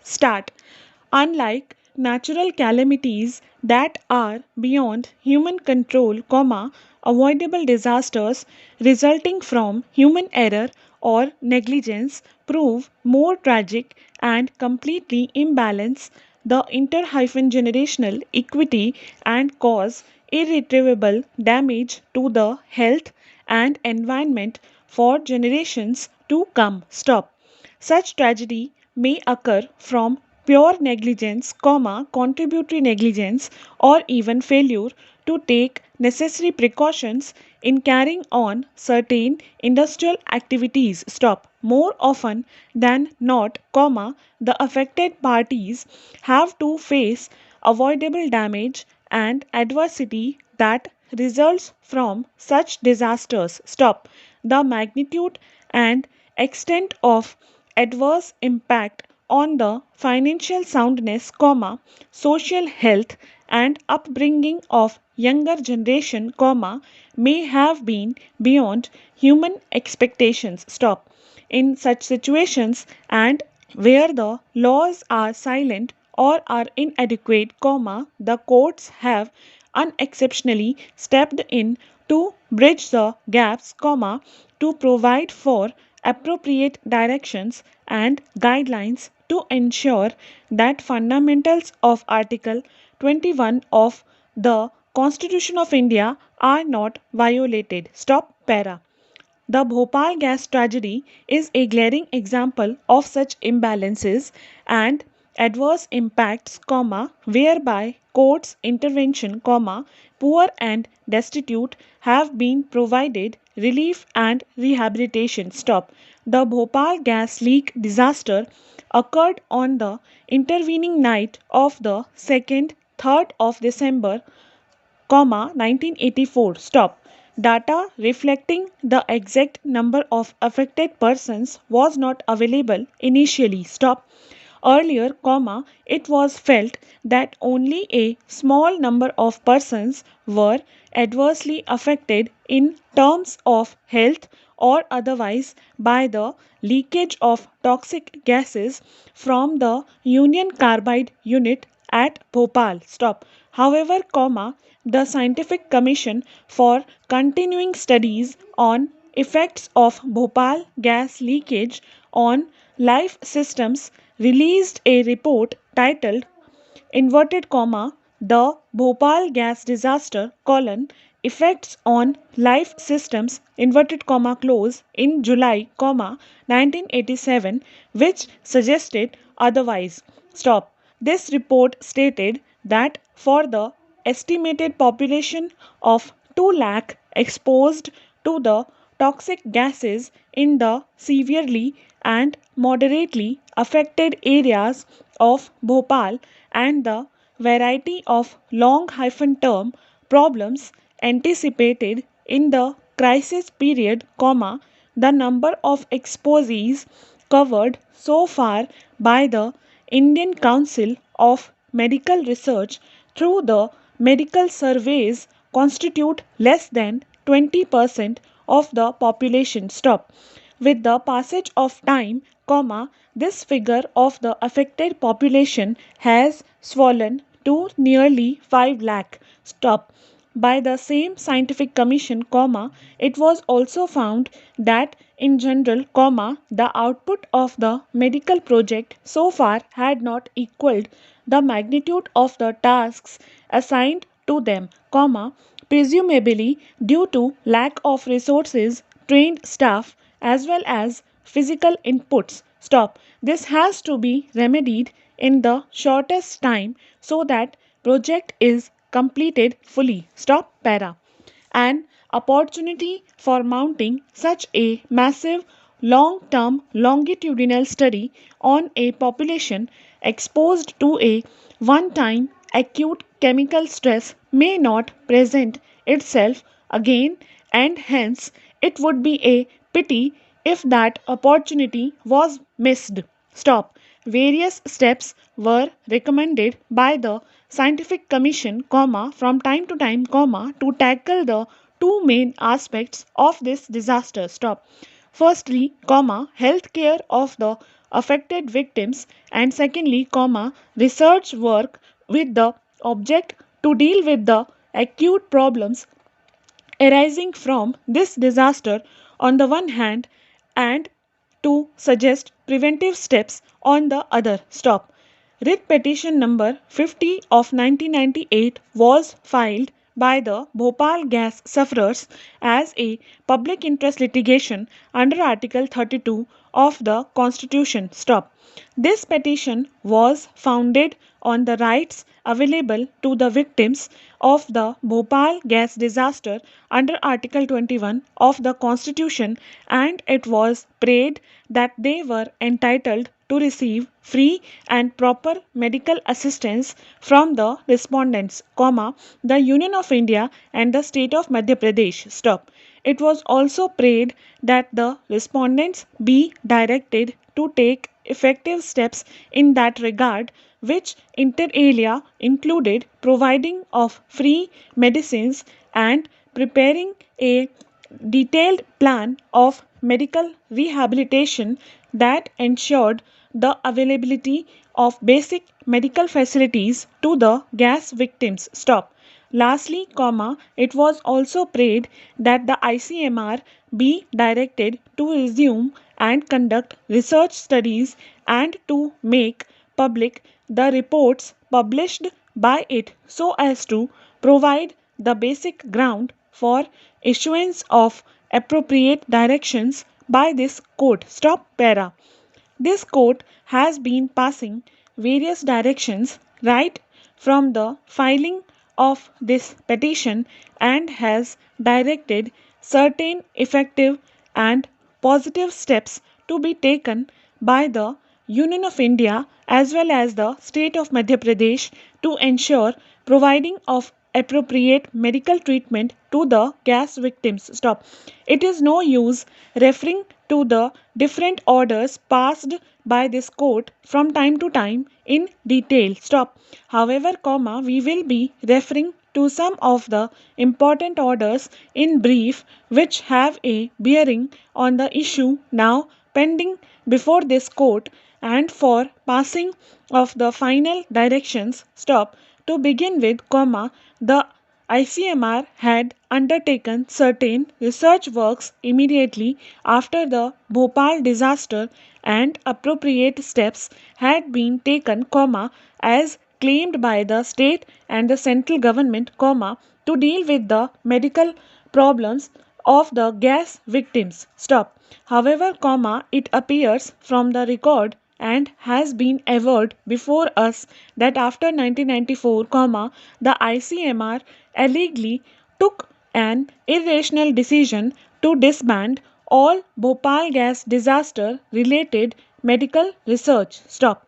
Start. Unlike natural calamities that are beyond human control, avoidable disasters resulting from human error or negligence prove more tragic and completely imbalance the inter-generational equity and cause irretrievable damage to the health and environment for generations to come. Stop. Such tragedy may occur from pure negligence, contributory negligence, or even failure to take necessary precautions in carrying on certain industrial activities. Stop. More often than not, the affected parties have to face avoidable damage and adversity that results from such disasters. Stop. The magnitude and extent of adverse impact on the financial soundness, social health and upbringing of younger generation, may have been beyond human expectations. Stop. In such situations and where the laws are silent or are inadequate, the courts have unexceptionally stepped in to bridge the gaps, to provide for appropriate directions and guidelines to ensure that fundamentals of Article 21 of the Constitution of India are not violated. Stop para. The Bhopal gas tragedy is a glaring example of such imbalances and adverse impacts, whereby courts intervention, poor and destitute have been provided relief and rehabilitation. Stop. The Bhopal gas leak disaster occurred on the intervening night of the 2nd 3rd of December 1984. Stop. Data reflecting the exact number of affected persons was not available initially. Stop. Earlier, it was felt that only a small number of persons were adversely affected in terms of health or otherwise by the leakage of toxic gases from the Union Carbide unit at Bhopal. Stop. However, the Scientific Commission for Continuing Studies on Effects of Bhopal Gas Leakage on Life Systems released a report titled inverted comma the Bhopal gas disaster colon effects on life systems inverted comma close in July 1987, which suggested otherwise. Stop. This report stated that for the estimated population of 2 lakh exposed to the toxic gases in the severely and moderately affected areas of Bhopal and the variety of long term problems anticipated in the crisis period, the number of exposees covered so far by the Indian Council of Medical Research through the medical surveys constitute less than 20% of the population. Stop. With the passage of time, this figure of the affected population has swollen to nearly 5 lakh. Stop. By the same scientific commission, it was also found that in general, the output of the medical project so far had not equaled the magnitude of the tasks assigned to them, presumably due to lack of resources, trained staff, as well as physical inputs. Stop. This has to be remedied in the shortest time so that project is completed fully. Stop para. An opportunity for mounting such a massive long term longitudinal study on a population exposed to a one time acute chemical stress may not present itself again, and hence it would be a pity if that opportunity was missed. Stop. Various steps were recommended by the scientific commission, from time to time, to tackle the two main aspects of this disaster. Stop. Firstly, healthcare of the affected victims, and secondly, research work with the object to deal with the acute problems arising from this disaster on the one hand, and to suggest preventive steps on the other. Stop. Writ petition number 50 of 1998 was filed by the Bhopal gas sufferers as a public interest litigation under Article 32 of the Constitution. Stop. This petition was founded on the rights available to the victims of the Bhopal gas disaster under Article 21 of the Constitution, and it was prayed that they were entitled to receive free and proper medical assistance from the respondents, the Union of India and the state of Madhya Pradesh. Stop. It was also prayed that the respondents be directed to take effective steps in that regard, which inter alia included providing of free medicines and preparing a detailed plan of medical rehabilitation that ensured the availability of basic medical facilities to the gas victims. Stop. Lastly, it was also prayed that the ICMR be directed to resume and conduct research studies and to make public the reports published by it so as to provide the basic ground for issuance of appropriate directions by this court. Stop para. This court has been passing various directions right from the filing of this petition and has directed certain effective and positive steps to be taken by the Union of India as well as the state of Madhya Pradesh to ensure providing of appropriate medical treatment to the gas victims. Stop. It is no use referring to the different orders passed by this court from time to time in detail. Stop. However, we will be referring to some of the important orders in brief which have a bearing on the issue now pending before this court and for passing of the final directions. Stop. To begin with, the ICMR had undertaken certain research works immediately after the Bhopal disaster, and appropriate steps had been taken, as claimed by the state and the central government, to deal with the medical problems of the gas victims. Stop. However, it appears from the record and has been averred before us that after 1994, the ICMR allegedly took an irrational decision to disband all Bhopal gas disaster related medical research. Stop.